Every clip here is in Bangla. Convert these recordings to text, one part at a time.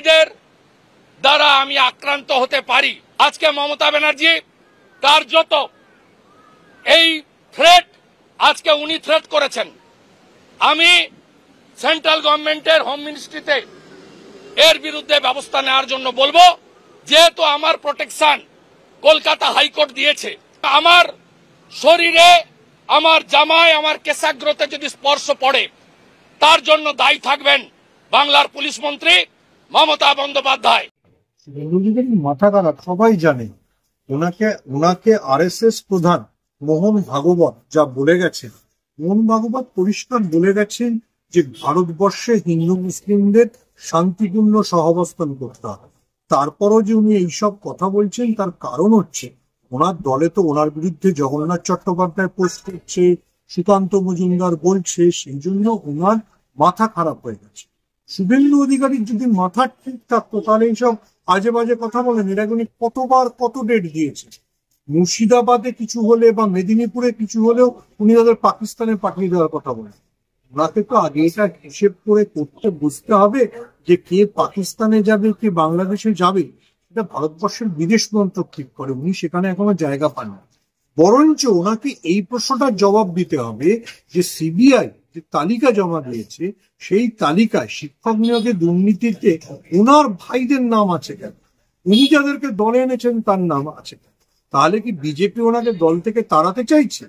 জঙ্গিদের দ্বারা আমি আক্রান্ত হতে পারি। আজকে মমতা ব্যানার্জি কার্যত এই থ্রেট আজকে উনি থ্রেট করেছেন। আমি সেন্ট্রাল গভর্নমেন্টের হোম মিনিস্ট্রিতে এর বিরুদ্ধে ব্যবস্থা নেওয়ার জন্য বলবো, যেহেতু আমার প্রোটেকশন কলকাতা হাইকোর্ট দিয়েছে। আমার শরীরে, আমার জামায়, আমার কেশাগ্রতে যদি স্পর্শ পড়ে তার জন্য দায়ী থাকবেন বাংলার পুলিশ মন্ত্রী মমতা বন্দ্যোপাধ্যায়। মাথা খারাপ সবাই জানে। ওনাকে আরএসএস প্রধান মোহন ভাগবত যা বলে গেছেন, মোহন ভাগবত পরিষ্কার বলে গেছেন যে ভারতবর্ষে হিন্দু মুসলিমদের শান্তিপূর্ণ সহাবস্থান করতে হবে। তারপরও যে উনি এইসব কথা বলছেন তার কারণ হচ্ছে ওনার দলে তো ওনার বিরুদ্ধে জগন্নাথ চট্টোপাধ্যায় পোস্ট করছে, সুকান্ত মজুমদার বলছে, সেই জন্য ওনার মাথা খারাপ হয়ে গেছে। শুভেন্দু অধিকারীর যদি মাথা ঠিক থাকতো তাহলে এইসব আজে বাজে কথা বলেন। এর আগে উনি কতবার কত ডেট দিয়েছে। মুর্শিদাবাদে কিছু হলে বা মেদিনীপুরে কিছু হলেও উনি তাদের পাকিস্তানে পাঠিয়ে দেওয়ার কথা বলেন। ওনাকে তো আগে এটা হিসেব করে করতে বুঝতে হবে যে কে পাকিস্তানে যাবে, কে বাংলাদেশে যাবে। এটা ভারতবর্ষের বিদেশ মন্ত্রক ঠিক করে, উনি সেখানে এখনো জায়গা পান না। বরঞ্চ ওনাকে এই প্রশ্নটার জবাব দিতে হবে যে সিবিআই যে তালিকা জমা দিয়েছে সেই তালিকায় শিক্ষক নিয়োগের দুর্নীতিতে ওনার ভাইদের নাম আছে কেন, উনি যাদেরকে দলে এনেছেন তার নাম আছে কেন? তাহলে কি বিজেপি ওনাকে দল থেকে তাড়াতে চাইছে?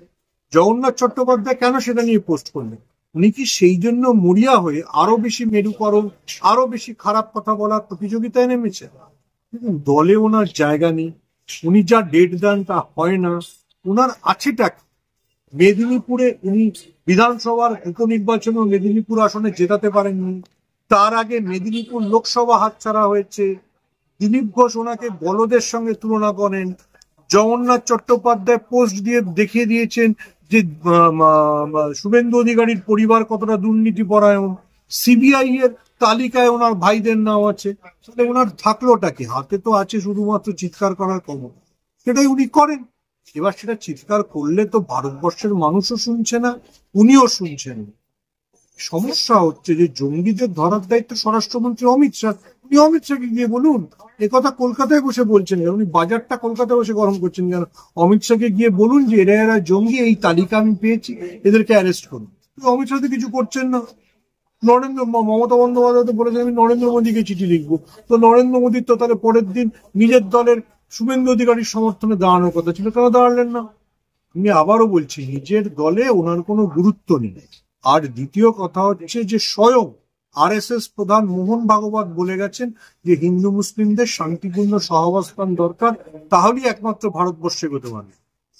জগন্নাথ চট্টোপাধ্যায় কেন সেটা নিয়ে পোস্ট করলেন? উনি কি সেই জন্য মরিয়া হয়ে আরো বেশি মেরুকরণ, আরো বেশি খারাপ কথা বলার প্রতিযোগিতায় নেমেছে? দলে ওনার জায়গা নেই, উনি যা ডেট দেন তা হয় না। ওনার আছেটা মেদিনীপুরে উনি বিধানসভার উপনির্বাচনে মেদিনীপুর আসনে জেতাতে পারেননি। তার আগে মেদিনীপুর লোকসভা হাতছাড়া হয়েছে। দিলীপ ঘোষ ওনাকে বলদের সঙ্গে তুলনা করেন। জগন্নাথ চট্টোপাধ্যায় পোস্ট দিয়ে দেখিয়ে দিয়েছেন যে শুভেন্দু অধিকারীর পরিবার কতটা দুর্নীতি পরায়ণ। সিবিআই এর তালিকায় ওনার ভাইদের নাম আছে। তাহলে ওনার থাকলোটা কি? হাতে তো আছে শুধুমাত্র চিৎকার করার ক্ষমতা, সেটাই উনি করেন। এবার সেটা চিৎকার করলে তো ভারতবর্ষের মানুষও শুনছে না, উনিও শুনছেন। সমস্যা হচ্ছে যে জঙ্গিদের ধরার দায়িত্ব স্বরাষ্ট্রমন্ত্রী অমিত শাহ। উনি অমিত শাহকে গিয়ে বলুন। একথা কলকাতায় বসে বলছেন কেন? উনি বাজারটা কলকাতায় বসে গরম করছেন কেন? অমিত শাহকে গিয়ে বলুন যে এরা এরা জঙ্গি, এই তালিকা আমি পেয়েছি, এদেরকে অ্যারেস্ট করুন। অমিত শাহ তো কিছু করছেন না। মমতা বন্দ্যোপাধ্যায় তো বলেছেন আমি নরেন্দ্র মোদীকে চিঠি লিখবো। তো নরেন্দ্র মোদীর তো তাহলে পরের দিন নিজের দলের শুভেন্দু অধিকারীর সমর্থনে দাঁড়ানোর কথা ছিল, কেন দাঁড়ালেন না? আমি আবারও বলছি, নিজের দলে ওনার কোনো গুরুত্ব নেই। আর দ্বিতীয় কথা হচ্ছে যে স্বয়ং আরএসএস প্রধান মোহন ভাগবত বলে গেছেন যে হিন্দু মুসলিমদের শান্তিপূর্ণ সহাবস্থান দরকার, তাহলেই একমাত্র ভারতবর্ষে হতে পারে।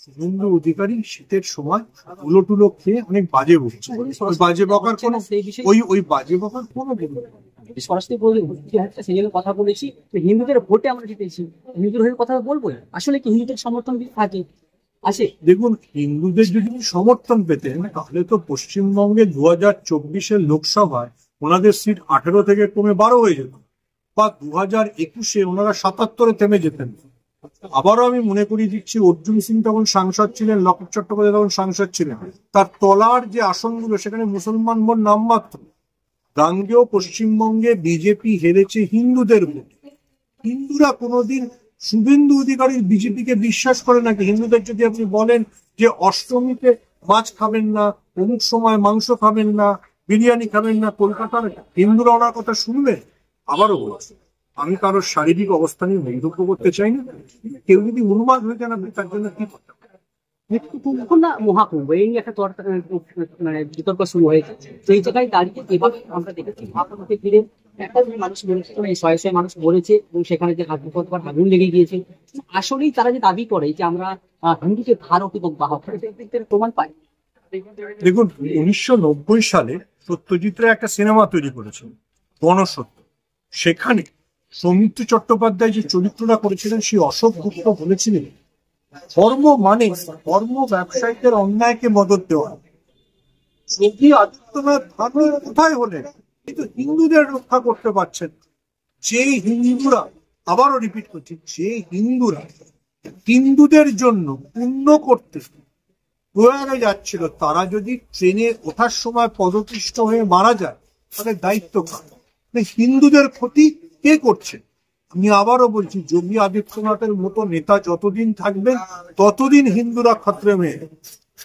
শুভেন্দু অধিকারী শীতের সময় উলোটুলো খেয়ে অনেক বাজে বকছে। ওই বাজে বকার কোনো ওই বাজে বকার কোনো সরাসরি সেই জন্য কথা বলেছি, হিন্দুদের ভোটে আমরা জিতেছি, হিন্দুদের হয়ে কথা বলবো। আসলে কি হিন্দুদের সমর্থন থাকে আছে? দেখুন, হিন্দুদের যদি সমর্থন পেতেন তাহলে তো পশ্চিমবঙ্গে 2024-এর লোকসভায় ওনাদের সিট 18 থেকে কমে 12 হয়ে যেত, বা 2021-এ ওনারা 77-এ থেমে যেতেন। আবারও আমি মনে করিয়ে দিচ্ছি, অর্জুন সিং তখন সাংসদ ছিলেন, লকেট চট্টোপাধ্যায় তখন সাংসদ ছিলেন। তার তলার যে আসনগুলো সেখানে মুসলমান ভোট নামমাত্র। গাঙ্গেয় পশ্চিমবঙ্গে বিজেপি হেরেছে হিন্দুদের ভোটে। হিন্দুরা কোনোদিন শুভেন্দু অধিকারীর বিজেপিকে বিশ্বাস করে নাকি? হিন্দুদের যদি আপনি বলেন যে অষ্টমীতে মাছ খাবেন না, অমুক সময় মাংস খাবেন না, বিরিয়ানি খাবেন না, কলকাতার হিন্দুরা ওনার কথা শুনবে? আবারও বলছি, আমি কারোর শারীরিক অবস্থা নিয়ে মন্তব্য করতে চাই না। কেউ যদি উন্মাদ হয়ে যান আপনি তার জন্য কি করতে পারেন? না মহাকুম্ভ এই নিয়ে একটা মানে বিতর্ক শুরু হয়েছে। সেই জায়গায় দাঁড়িয়ে এভাবে আমরা দেখেছি মহাকুম্ভকে ঘিরে একটা মানুষ বলেছে, শয়ে শয়ে মানুষ বলেছে, এবং সেখানে যে আগুন লেগে গিয়েছে। আসলেই তারা যে দাবি করে যে আমরা হিন্দুকে ধারক এবং বাহক, প্রমাণ পাই। দেখুন, 1990 সালে সত্যজিৎ রায় একটা সিনেমা তৈরি করেছেন গণসত্য। সেখানে সৌমিত্র চট্টোপাধ্যায় যে চরিত্রটা করেছিলেন, সেই অশোক গুপ্ত বলেছিলেন ধর্ম মানে ধর্ম ব্যবসায়ীদের অন্যায়কে মদত দেওয়া। যোগী আদিত্যনাথ কোথায় হলেন? কিন্তু হিন্দুদের রক্ষা করতে পারছেন। যে হিন্দুরা, আবারও রিপিট করছি, যে হিন্দুরা হিন্দুদের জন্য পুণ্য করতে প্রয়াগে যাচ্ছিল, তারা যদি ট্রেনে ওঠার সময় পদপিষ্ট হয়ে মারা যায় তাহলে দায়িত্ব কার? হিন্দুদের ক্ষতি কে করছে? আমি আবারও বলছি, যোগী আদিত্যনাথের মতো নেতা যতদিন থাকবেন ততদিন হিন্দুরা খতরে মেয়ে।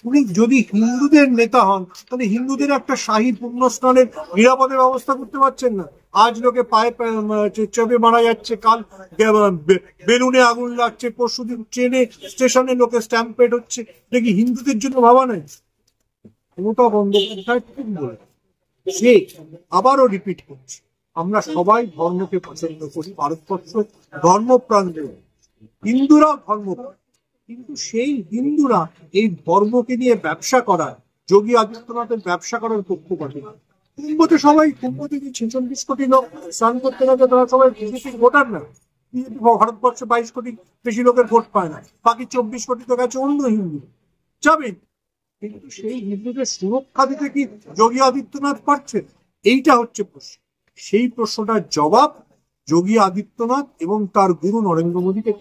উনি যদি হিন্দুদের নেতা হন, তাহলে হিন্দুদের একটা শাহী পুণ্যস্নানের নিরাপদে ব্যবস্থা করতে পারছেন না। আজ লোকে পায়ে চেপে মারা যাচ্ছে, কাল বেলুনে আগুন লাগছে, পরশুদিন ট্রেনে স্টেশনে লোকে স্ট্যাম্পেড হচ্ছে। এটা কি হিন্দুদের জন্য ভাবা নাই? মমতা বন্দ্যোপাধ্যায় ঠিক বলে, সে আবারও রিপিট করছে, আমরা সবাই ধর্মকে পছন্দ করি, ভারতবর্ষ ধর্মপ্রাণ দেশ, হিন্দুরাও ধর্মপ্রাণ, কিন্তু সেই হিন্দুরা এই ধর্মকে নিয়ে ব্যবসা করার, যোগী আদিত্যনাথের ব্যবসা করার পক্ষপাতী। কুম্ভতে 46 কোটি লোক স্নান করতে গেছে, তারা সবাই বিজেপির ভোটার না। বিজেপি ভারতবর্ষে 22 কোটি বেশি লোকের ভোট পায় না, বাকি 24 কোটি তো গেছে অন্য হিন্দু, যাবেন। কিন্তু সেই হিন্দুদের সুরক্ষা দিতে কি যোগী আদিত্যনাথ পারছেন? এইটা হচ্ছে প্রশ্ন। সেই প্রশ্নটার জবাব যোগী আদিত্যনাথ এবং তার গুরু নরেন্দ্র মোদীকে